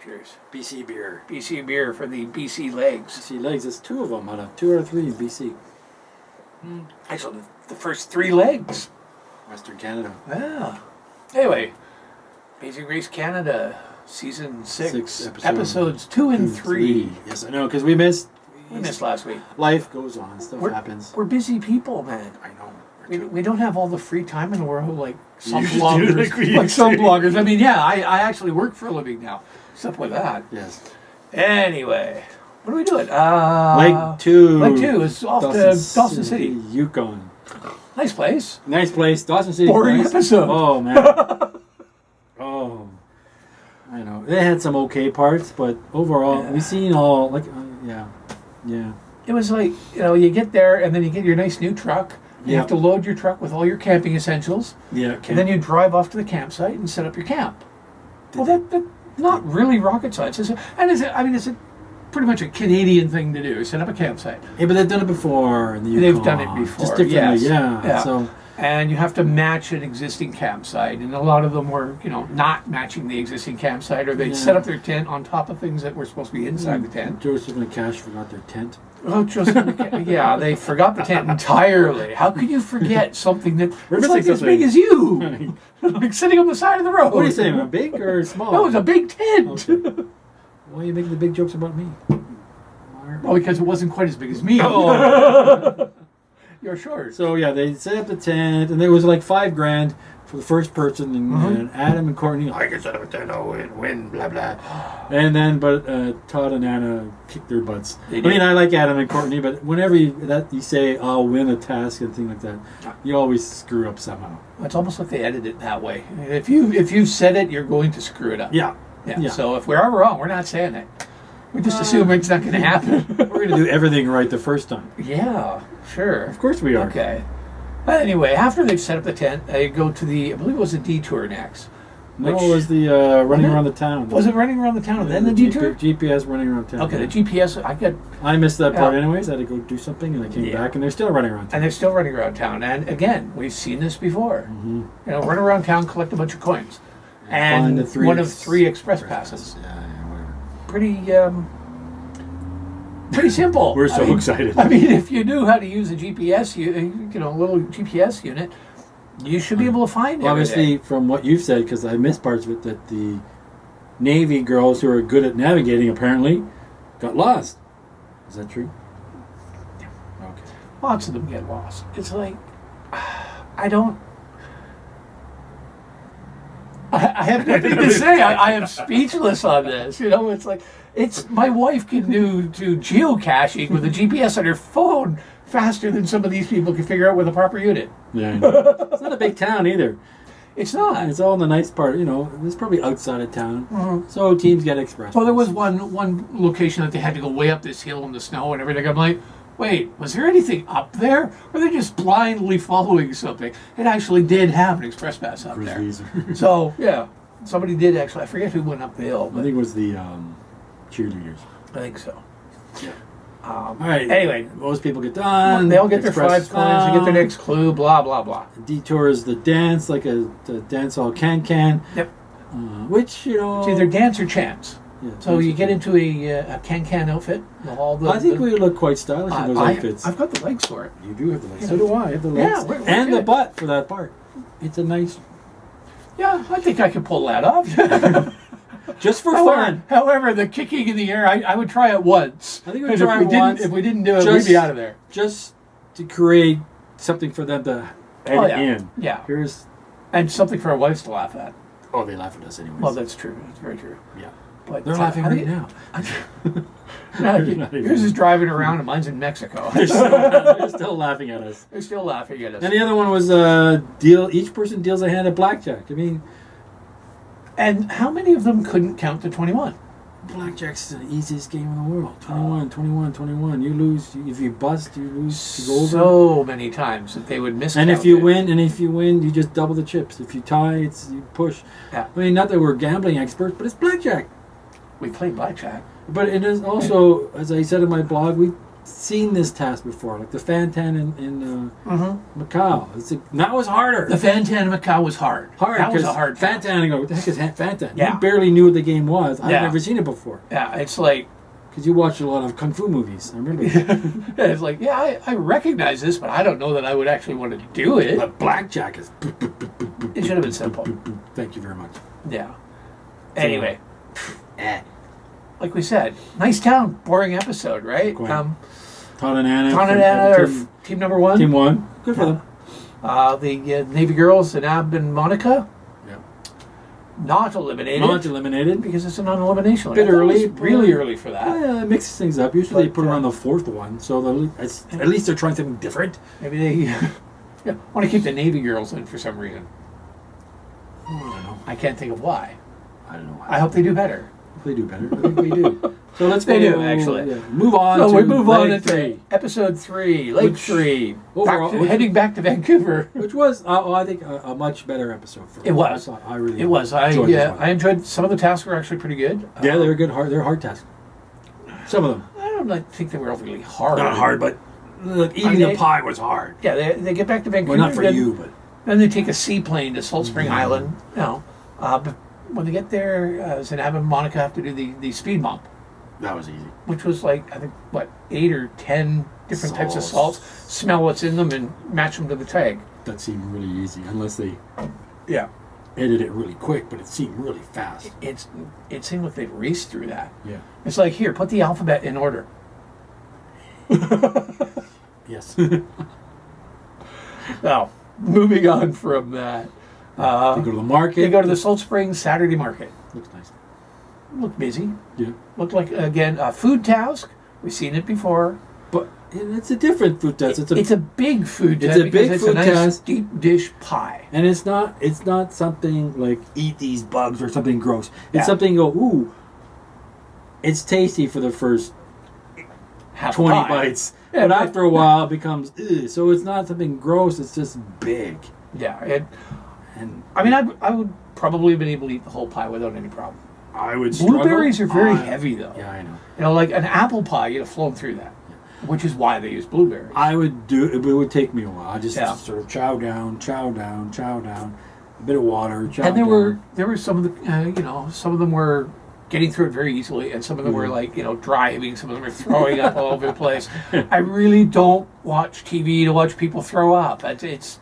Cheers. BC beer. BC beer for the BC legs. BC legs. There's 2 of them out of 2 or 3 in BC. Actually, the first 3 legs. Western Canada. Yeah. Anyway, Amazing Race Canada, season 6 episodes 2 and 3. Yes, I know, because we missed last week. Life goes on. Stuff happens. We're busy people, man. I know. We don't have all the free time in the world like some bloggers. I mean, yeah, I actually work for a living now. Stuff like that. Yes. Anyway, what are we doing? Leg 2. Leg 2 is off to Dawson City. Yukon. Nice place. Nice place. Dawson City. Boring episode. Oh, man. Oh. I know. They had some okay parts, but overall, we've seen all, like, yeah. It was like, you get there and then you get your nice new truck. You have to load your truck with all your camping essentials. Yeah. And then you drive off to the campsite and set up your camp. Well, that's not really rocket science. It's a pretty much a Canadian thing to do, set up a campsite. Yeah, but they've done it before in the Yukon. They've done it before, just differently, yeah. So, and you have to match an existing campsite, and a lot of them were, not matching the existing campsite, or they'd set up their tent on top of things that were supposed to be inside the tent. Joseph and Cash forgot their tent. Oh, they forgot the tent entirely. How could you forget something that's like as big as you? Like sitting on the side of the road. What are you saying, big or small? No, it was a big tent. Okay. Why are you making the big jokes about me? Well, because it wasn't quite as big as me. Oh. You're short. So, yeah, they set up the tent, and there was like $5,000 for the first person, and Adam and Courtney, I can set up a tent, win, blah, blah. And then, but Todd and Anna kicked their butts. I mean, I like Adam and Courtney, but whenever you say, I'll win a task and things like that, you always screw up somehow. It's almost like they edit it that way. If you said it, you're going to screw it up. Yeah. So if we're ever wrong, we're not saying it. We just assume it's not going to happen. We're going to do everything right the first time. Yeah, sure. Of course we are. Okay. But anyway, after they've set up the tent, they go to I believe it was a detour next. No, it was the running around the town. Was it running around the town and then the detour? GPS running around town. Okay, the GPS, I missed that part anyways. I had to go do something, and I came back, and they're still running around town. And they're still running around town. And again, we've seen this before. Mm-hmm. Run around town, collect a bunch of coins. And one of 3 express passes. Yeah, whatever. Pretty simple. We're so excited. I mean, if you knew how to use a GPS, a little GPS unit, you should be able to find it. Obviously, from what you've said, because I missed parts of it, that the Navy girls who are good at navigating apparently got lost. Is that true? Yeah. Okay. Lots of them get lost. It's like, I have nothing to say. I am speechless on this. It's like, my wife can do geocaching with a GPS on her phone faster than some of these people can figure out with a proper unit. Yeah, I know. It's not a big town either. It's not. It's all in the nice part. It's probably outside of town. Mm-hmm. So teams get express. Well, there was one location that they had to go way up this hill in the snow and everything. I'm like, wait, was there anything up there? Or are they just blindly following something? It actually did have an express pass up there. So, yeah, somebody did actually. I forget who went up the hill. But I think it was the cheerleaders. I think so. Yeah. All right. Anyway, most people get done. They all get their 5 coins. They get their next clue. Blah blah blah. The detour is the dance, like the dance hall can. Yep. Which it's either dance or chants. Yeah, so you get into a can outfit. I think we look quite stylish in those outfits. I've got the legs for it. You do have the legs. So do I. I have the legs. Yeah, and the butt for that part. It's a nice. Yeah, I think I could pull that off. Just for fun. However, the kicking in the air, I would try it once. I think we would try it once. If we didn't do it, we'd be out of there. Just to create something for them to edit in. Yeah. And something for our wives to laugh at. Oh, they laugh at us anyways. Well, that's true. That's very true. Yeah. But they're laughing right now. Yours is driving around and mine's in Mexico. They're still laughing at us. They're still laughing at us. And the other one was each person deals a hand of blackjack. I mean... And how many of them couldn't count to 21? Blackjack's the easiest game in the world. 21, 21, 21. You lose. If you bust, you lose to go over. So many times that they would miss. And if you win, you just double the chips. If you tie, you push. Yeah. I mean, not that we're gambling experts, but it's blackjack. We play blackjack. But it is also, as I said in my blog, we seen this task before, like the Fantan in Macau. That was harder. The Fantan in Macau was hard. That was a hard task. Fantan, I go, what the heck is Fantan? Yeah. You barely knew what the game was. I've never seen it before. Yeah, it's like... Because you watched a lot of Kung Fu movies. I remember. It's like, I recognize this, but I don't know that I would actually want to do it. But blackjack is... It should have been simple. Thank you very much. Yeah. Anyway. Like we said, nice town, boring episode, right? Todd and Anna. Todd and Anna are team number 1. Team 1. Good for them. The Navy girls, and Ab and Monica. Yeah. Not eliminated. Not eliminated. Because it's a non-elimination. A bit early. Really early for that. Yeah, it mixes things up. Usually they put them on the 4th one, so at least they're trying something different. Maybe they want to keep the Navy girls in for some reason. I don't know. I can't think of why. I don't know why. I hope they do better. They do better. I think they do. So let's They do, actually. Move on So to we move on Leg to 3. episode 3, Lake 3. Heading back to Vancouver. Which was, I think, a much better episode for me. It was. I really It was. enjoyed this one. I enjoyed some of the tasks were actually pretty good. Yeah, they were good. They're hard tasks. Some of them. I don't think they were overly hard. Not hard, but eating the pie was hard. Yeah, they get back to Vancouver. Well, not for you, but... Then they take a seaplane to Salt Spring Island. But when they get there, Zanab and Monica have to do the speed bump. That was easy. Which was like, I think, 8 or 10 different types of salts. Smell what's in them and match them to the tag. That seemed really easy, unless they edited it really quick, but it seemed really fast. It seemed like they raced through that. Yeah. It's like, here, put the alphabet in order. Yes. Now, moving on from that. They go to the market. They go to the Salt Springs Saturday market. Looks nice. Looked busy. Yeah. Looked like, again, a food task. We've seen it before. But it's a different food task. It's a big food task. It's a big food nice task. Deep dish pie. And it's not something like eat these bugs or something gross. It's Yeah. something you go, ooh, it's tasty for the first Half 20 pie. bites. Yeah, but after a while it becomes, ugh. So it's not something gross, it's just big. Yeah. And I mean, I would probably have been able to eat the whole pie without any problem. I would Blueberries are very heavy, though. Yeah, I know. Like an apple pie, you'd have flown through that. Which is why they use blueberries. I would do it, but it would take me a while. I just Yeah. sort of chow down, a bit of water, chow And there down. were some of the, some of them were getting through it very easily, and some of them were like, driving, some of them were throwing up all over the place. I really don't watch TV to watch people throw up. It's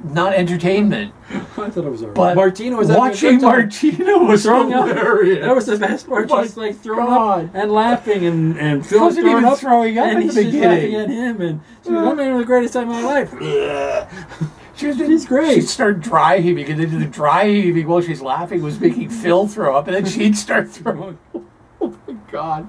not entertainment. I thought it was alright. But Martina was watching Martina was throwing up. hilarious. That was the best part. Oh my She's like throwing God. up and laughing, and She Phil wasn't throwing even up, throwing up and at he's the just laughing beginning. at him, and she was, I'm having the greatest time of my life. She's great. She'd start dry heaving, and then the dry heaving while she's laughing was making Phil throw up, and then she'd start throwing. Oh my God!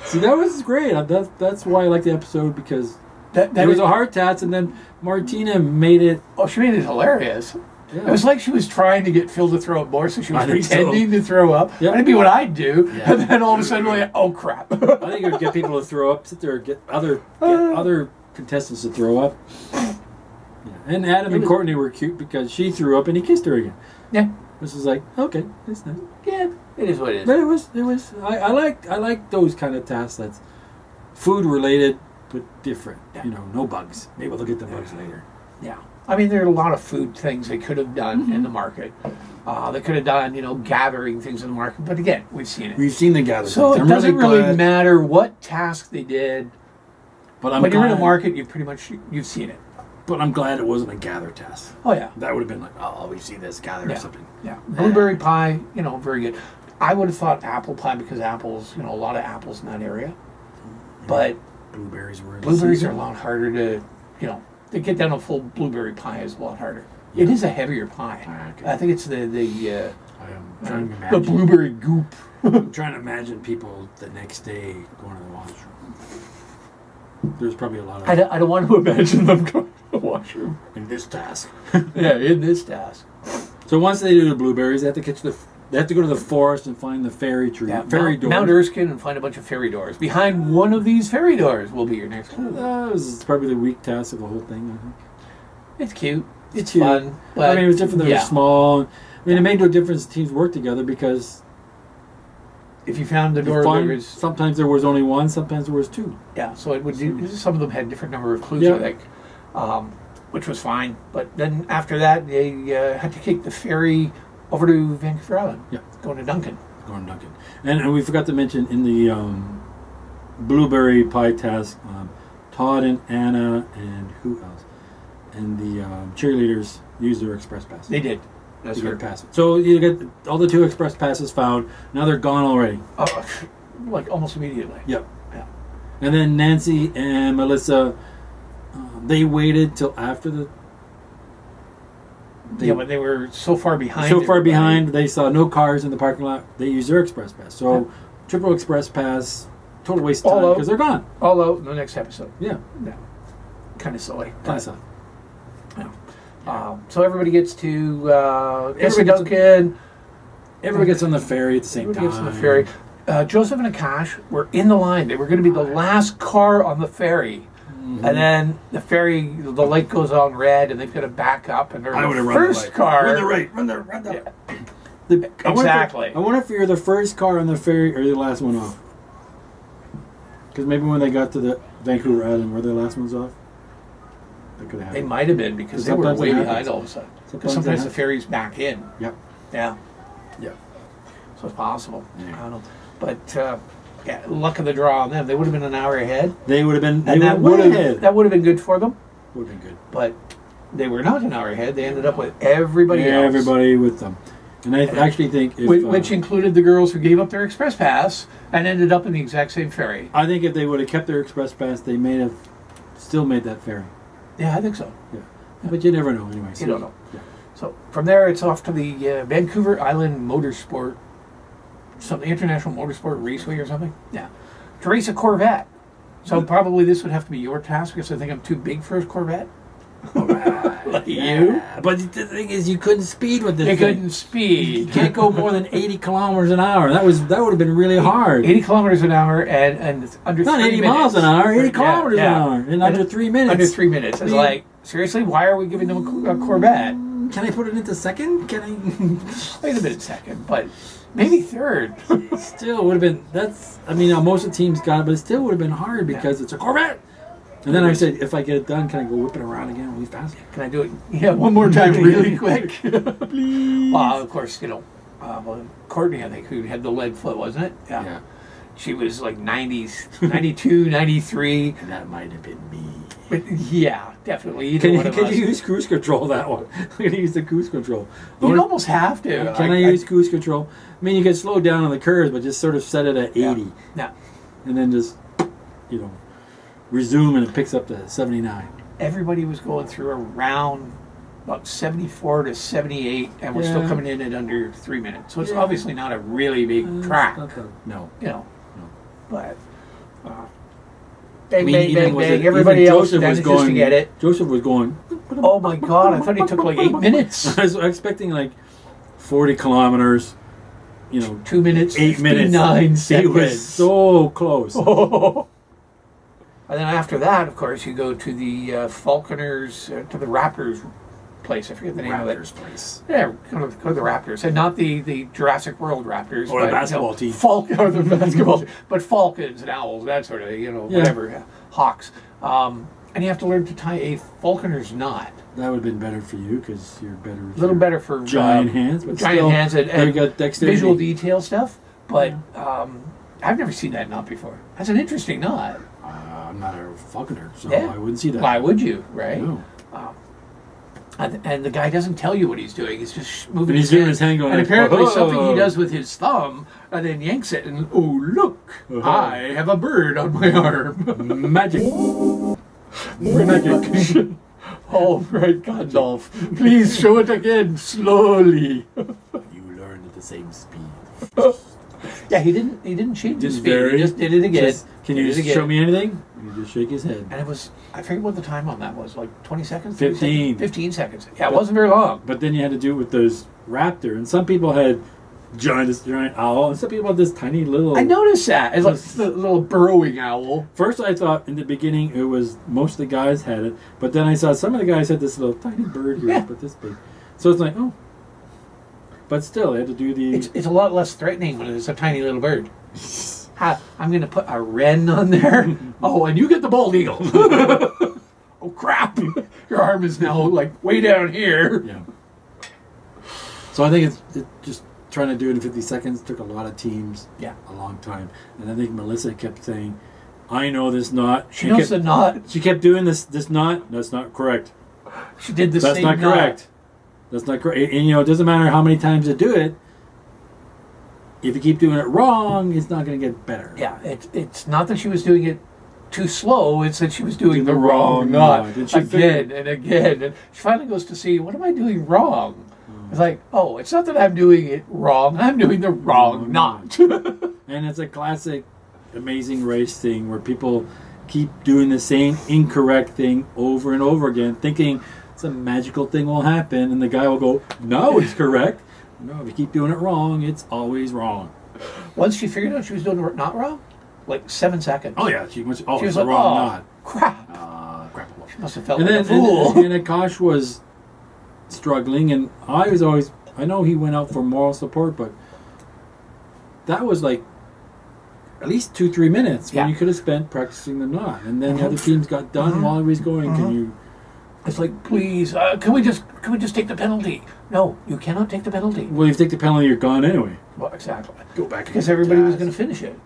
See, that was great. That's why I like the episode, because That it was a hard task, and then Martina made it. Oh, she made it hilarious. Yeah. It was like she was trying to get Phil to throw up more, so she was I think so. pretending to throw up. Yep. That'd be what I'd do, Yeah. and then all of a sudden, like, oh crap! I think it would get people to throw up, sit there, and get other contestants to throw up. Yeah. And Adam and Courtney were cute because she threw up and he kissed her again. Yeah, This is like, okay, that's nice. yeah, it is what it is. But it was. I like those kind of tasks that's food related but different. Yeah. No bugs. Maybe we'll get the bugs later. Yeah, I mean, there are a lot of food things they could have done in the market. They could have done, gathering things in the market. But again, we've seen it. We've seen the gather. So things. it doesn't really glad, matter what task they did. But When you're in the market, you've seen it. But I'm glad it wasn't a gather task. Oh yeah. That would have been like, oh, we see this gather or something. Yeah. Blueberry pie, very good. I would have thought apple pie because apples, a lot of apples in that area. But Blueberries were. blueberries are a lot harder to, to get down a full blueberry pie is a lot harder. Yeah. It is a heavier pie. Okay. I think it's the I am trying to the imagine. blueberry goop. I'm trying to imagine people the next day going to the washroom. There's probably a lot of. I don't want to imagine them going to the washroom. in this task. Yeah, in this task. So once they do the blueberries, they have to they have to go to the forest and find the fairy tree, fairy doors. Mount Erskine and find a bunch of fairy doors. Behind one of these fairy doors will be your next clue. This is probably the weak task of the whole thing, I think. It's cute. It's cute. fun. But I mean, it was different. They were small. I mean, it made no difference teams work together because if you found the door, there was sometimes there was only one, sometimes there was two. Yeah, so it would do. Some of them had different number of clues, Yeah. I think, which was fine. But then after that, they had to take the ferry over to Vancouver Island. Yeah, going to Duncan. And we forgot to mention in the blueberry pie task, Todd and Anna and who else? And the cheerleaders used their express pass. They did. That's to right. get pass. So you get all the 2 express passes found. Now they're gone already. Like almost immediately. Yep. Yeah. And then Nancy and Melissa, they waited till after the. But they were so far behind. So far behind, they saw no cars in the parking lot. They used their express pass. So triple express pass, total waste of time because they're gone. All out in the next episode. Yeah. Kind of silly. Kind of silly. So everybody gets to Duncan. Everybody gets on the ferry at the same time. Everybody gets on the ferry. Joseph and Akash were in the line. They were going to be the last car on the ferry. Mm-hmm. And then the ferry, the light goes on red, and they've got to back up. And they're the first car. Run the right. Run the Exactly. I wonder if you're the first car on the ferry or the last one off. Because maybe when they got to the Vancouver Island, were the last ones off? They might have been because they were way behind all of a sudden. Because sometimes the ferry's back in. Yep. Yeah. Yep. So it's possible. Yeah. I don't know. But luck of the draw on them. They would have been an hour ahead. They would have been. That would have been good for them. Would have been good. But they were not an hour ahead. They ended up with everybody else. Everybody with them. And I actually think which included the girls who gave up their express pass and ended up in the exact same ferry. I think if they would have kept their express pass, they may have still made that ferry. Yeah, I think so. Yeah. But you never know anyway. You don't know. Yeah. So from there, it's off to the Vancouver Island Motorsport, something International Motorsport Raceway or something. Yeah. To race a Corvette. So probably this would have to be your task because I think I'm too big for a Corvette. Like you. But the thing is, you couldn't speed with this. You couldn't speed. You can't go more than 80 kilometers an hour. That would have been really hard. 80 kilometers an hour and under not 3 80 minutes. miles an hour, 80 kilometers an hour in under 3 minutes. Under 3 minutes. It's like, seriously, why are we giving them a Corvette? Can I put it into second? Can I? Wait a minute, second, but maybe third. Still would have been. Most of the teams got it, but it still would have been hard because it's a Corvette. And then I said, if I get it done, can I go whip it around again really fast? Can I do it? Yeah, one more time, really quick. Please. Of course, Courtney, I think, who had the lead foot, wasn't it? Yeah. She was like 90s, 92, 93. And that might have been me. But yeah, definitely. Can you use cruise control that one? I'm going to use the cruise control. You'd almost have to. Can I use cruise control? I mean, you can slow down on the curves, but just sort of set it at 80. Yeah. And then just, resume and it picks up to 79. Everybody was going through around about 74 to 78, and we're still coming in at under 3 minutes. So it's obviously not a really big track. No. But bang, bang, bang, bang. Everybody else manages to get it. Joseph was going. Oh my God! I thought he took like 8 minutes. I was expecting like 40 kilometers. 2 minutes, 8 minutes. 9 seconds. It was so close. And then after that, of course, you go to the Falconers, to the Raptors place. I forget the name of it. Raptors place. Yeah, go to the Raptors. And not the Jurassic World Raptors. Or the basketball team. Or the basketball team. But falcons and owls, that sort of, whatever. Yeah. Hawks. And you have to learn to tie a falconer's knot. That would have been better for you because you're better. A little better for giant hands. But giant hands and got dexterity. Visual detail stuff. But I've never seen that knot before. That's an interesting knot. I'm not a falconer, so I wouldn't see that. Why would you, right? No. And the guy doesn't tell you what he's doing. He's just moving his hand going. And apparently something he does with his thumb, and then yanks it, and look, I have a bird on my arm. Magic. Magic. All right, Gandalf. Please show it again, slowly. You learn at the same speed. Yeah, he didn't change his speed. He just did it again. Can you just show me anything? You just shake his head. And it was, I forget what the time on that was, like 20 seconds? 15. 15 seconds. Yeah, it wasn't very long. But then you had to do it with those raptor. And some people had giant owl, and some people had this tiny little... I noticed that. It's like the little burrowing owl. First I thought in the beginning it was, most of the guys had it. But then I saw some of the guys had this little tiny bird here, but this big. So it's like, oh. But still, they had to do the... It's a lot less threatening when it's a tiny little bird. I'm going to put a wren on there. Oh, and you get the bald eagle. Oh, crap. Your arm is now, like, way down here. Yeah. So I think it's just trying to do it in 50 seconds took a lot of teams a long time. And I think Melissa kept saying, I know this knot. She knows the knot. She kept doing this knot. That's not correct. She did the That's same not knot. correct. That's not correct. And, it doesn't matter how many times you do it. If you keep doing it wrong, it's not going to get better. Yeah, it's not that she was doing it too slow. It's that she was doing the wrong knot again and again. And she finally goes to see, what am I doing wrong? It's like, oh, it's not that I'm doing it wrong. I'm doing the wrong knot. And it's a classic Amazing Race thing where people keep doing the same incorrect thing over and over again, thinking some magical thing will happen, and the guy will go, no, it's correct. No, if you keep doing it wrong, it's always wrong. Once she figured out she was doing it not wrong, like 7 seconds. Oh, yeah. She was She the was like, wrong oh, knot. crap. Crap. She must have felt And like then a fool. and Akash was struggling, and I know he went out for moral support, but that was like at least 2-3 minutes when you could have spent practicing the knot. And then the other teams got done while he was going. Can you... It's like, please, can we just take the penalty? No, you cannot take the penalty. Well, if you take the penalty, you're gone anyway. Well, exactly. Go back. Because everybody was going to finish it.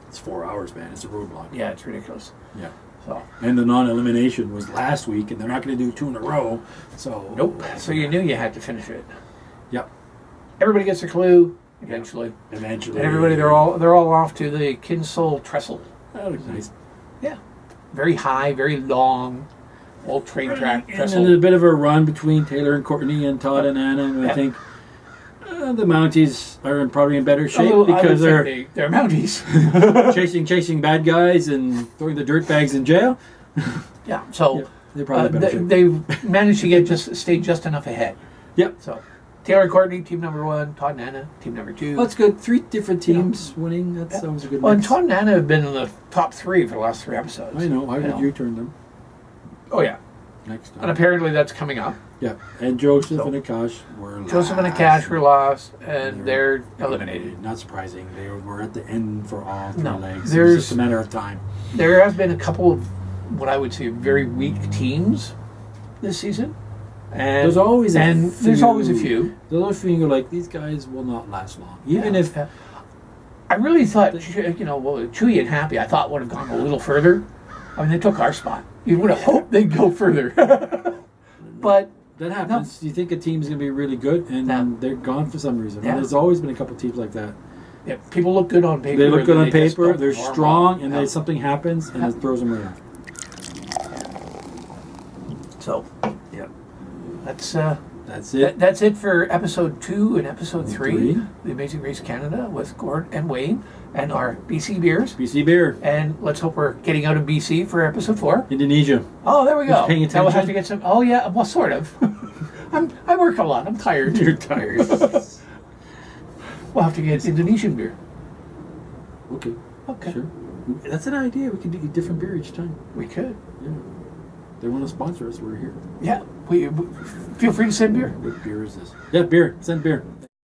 It's 4 hours, man. It's a roadblock. Yeah, it's ridiculous. Yeah. So. And the non-elimination was last week, and they're not going to do 2 in a row. So. Nope. So you knew you had to finish it. Yep. Everybody gets a clue eventually. Eventually. And everybody, they're all off to the Kinsole Trestle. That looks nice. Yeah. Very high, very long. Old train track And trestle. then a bit of a run between Taylor and Courtney and Todd and Anna, and I think the Mounties are probably in better shape because they're Mounties. chasing bad guys and throwing the dirt bags in jail. Yeah, so they're probably better shape. they've managed to stay just enough ahead. Yep. So Taylor and Courtney, team number 1. Todd and Anna, team number 2. Well, that's good. 3 different teams winning. That's always a good. Well, and mix. Todd and Anna have been in the top 3 for the last 3 episodes. I know. How did you turn them? Oh yeah. Next time. And apparently that's coming up. Yeah. And Joseph and Akash were last. Joseph and Akash were lost, and they're eliminated. Not surprising. They were at the end for all 3 legs. there's- It was just a matter of time. There have been a couple of what I would say very weak teams this season. And There's always a there's always a few. There's always a few you go like, these guys will not last long. Even if... I really thought, Chewy and Happy, I thought would have gone a little further. I mean, they took our spot. You would have hoped they'd go further. But... That happens. You think a team's going to be really good, and they're gone for some reason. Yeah. There's always been a couple teams like that. Yeah, people look good on paper. They look good on just paper, don't they're perform strong, well. and then something happens, and it throws them right off. So, that's it. That's it for episode 2 and episode 3, 3. The Amazing Race Canada with Gord and Wayne and our BC beers. BC beer. And let's hope we're getting out of BC for episove 4. Indonesia. Oh, there we go. Paying Now we'll have attention? to get some. Oh yeah, well, sort of. I work a lot. I'm tired. You're tired. We'll have to get Indonesian beer. Okay. Okay. Sure. That's an idea. We can do a different beer each time. We could. Yeah. They want to sponsor us. We're here. Yeah. We feel free to send beer. What beer is this? Yeah, beer. Send beer.